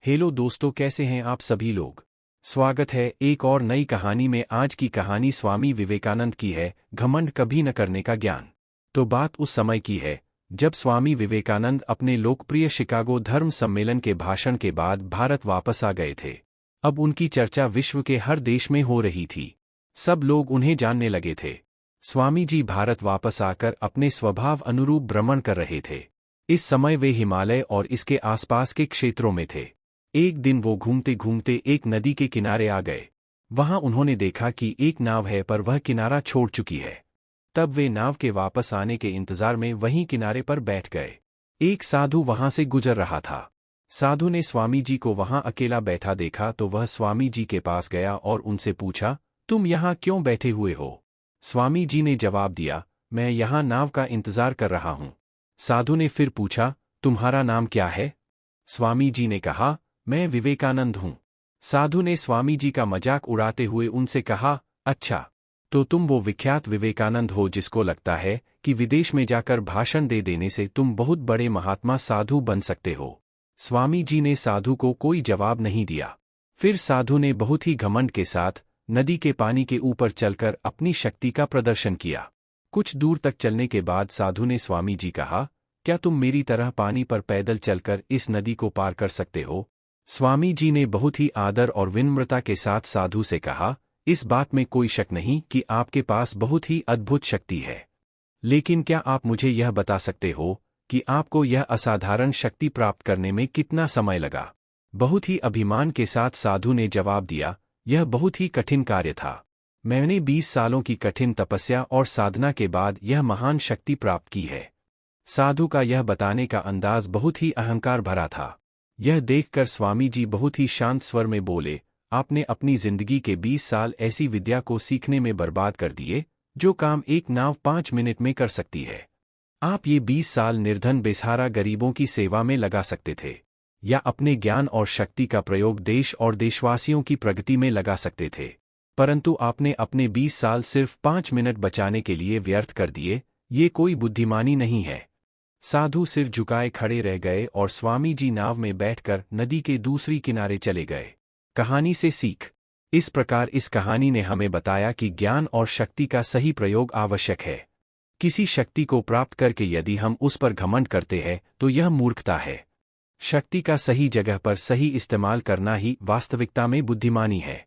Hello दोस्तों, कैसे हैं आप सभी लोग। स्वागत है एक और नई कहानी में। आज की कहानी स्वामी विवेकानंद की है, घमंड कभी न करने का ज्ञान। तो बात उस समय की है जब स्वामी विवेकानंद अपने लोकप्रिय शिकागो धर्म सम्मेलन के भाषण के बाद भारत वापस आ गए थे। अब उनकी चर्चा विश्व के हर देश में हो रही थी। सब लोग उन्हें जानने लगे थे। स्वामी जी भारत वापस आकर अपने स्वभाव अनुरूप भ्रमण कर रहे थे। इस समय वे हिमालय और इसके आसपास के क्षेत्रों में थे। एक दिन वो घूमते घूमते एक नदी के किनारे आ गए। वहां उन्होंने देखा कि एक नाव है पर वह किनारा छोड़ चुकी है। तब वे नाव के वापस आने के इंतजार में वहीं किनारे पर बैठ गए। एक साधु वहां से गुजर रहा था। साधु ने स्वामी जी को वहां अकेला बैठा देखा तो वह स्वामी जी के पास गया और उनसे पूछा, तुम यहाँ क्यों बैठे हुए हो। स्वामी जी ने जवाब दिया, मैं यहाँ नाव का इंतजार कर रहा हूँ। साधु ने फिर पूछा, तुम्हारा नाम क्या है। स्वामी जी ने कहा, मैं विवेकानंद हूँ। साधु ने स्वामी जी का मजाक उड़ाते हुए उनसे कहा, अच्छा, तो तुम वो विख्यात विवेकानंद हो जिसको लगता है कि विदेश में जाकर भाषण दे देने से तुम बहुत बड़े महात्मा साधु बन सकते हो। स्वामी जी ने साधु को कोई जवाब नहीं दिया। फिर साधु ने बहुत ही घमंड के साथ नदी के पानी के ऊपर चलकर अपनी शक्ति का प्रदर्शन किया। कुछ दूर तक चलने के बाद साधु ने स्वामी जी कहा, क्या तुम मेरी तरह पानी पर पैदल चलकर इस नदी को पार कर सकते हो। स्वामी जी ने बहुत ही आदर और विनम्रता के साथ साधु से कहा, इस बात में कोई शक नहीं कि आपके पास बहुत ही अद्भुत शक्ति है। लेकिन क्या आप मुझे यह बता सकते हो कि आपको यह असाधारण शक्ति प्राप्त करने में कितना समय लगा। बहुत ही अभिमान के साथ साधु ने जवाब दिया, यह बहुत ही कठिन कार्य था। मैंने 20 सालों की कठिन तपस्या और साधना के बाद यह महान शक्ति प्राप्त की है। साधु का यह बताने का अंदाज बहुत ही अहंकार भरा था। यह देखकर स्वामी जी बहुत ही शांत स्वर में बोले, आपने अपनी जिंदगी के 20 साल ऐसी विद्या को सीखने में बर्बाद कर दिए जो काम एक नाव 5 मिनट में कर सकती है। आप ये 20 साल निर्धन बेसहारा गरीबों की सेवा में लगा सकते थे, या अपने ज्ञान और शक्ति का प्रयोग देश और देशवासियों की प्रगति में लगा सकते थे। परंतु आपने अपने 20 साल सिर्फ 5 मिनट बचाने के लिए व्यर्थ कर दिए। ये कोई बुद्धिमानी नहीं है। साधु सिर झुकाए खड़े रह गए और स्वामी जी नाव में बैठकर नदी के दूसरी किनारे चले गए। कहानी से सीख। इस प्रकार इस कहानी ने हमें बताया कि ज्ञान और शक्ति का सही प्रयोग आवश्यक है। किसी शक्ति को प्राप्त करके यदि हम उस पर घमंड करते हैं तो यह मूर्खता है। शक्ति का सही जगह पर सही इस्तेमाल करना ही वास्तविकता में बुद्धिमानी है।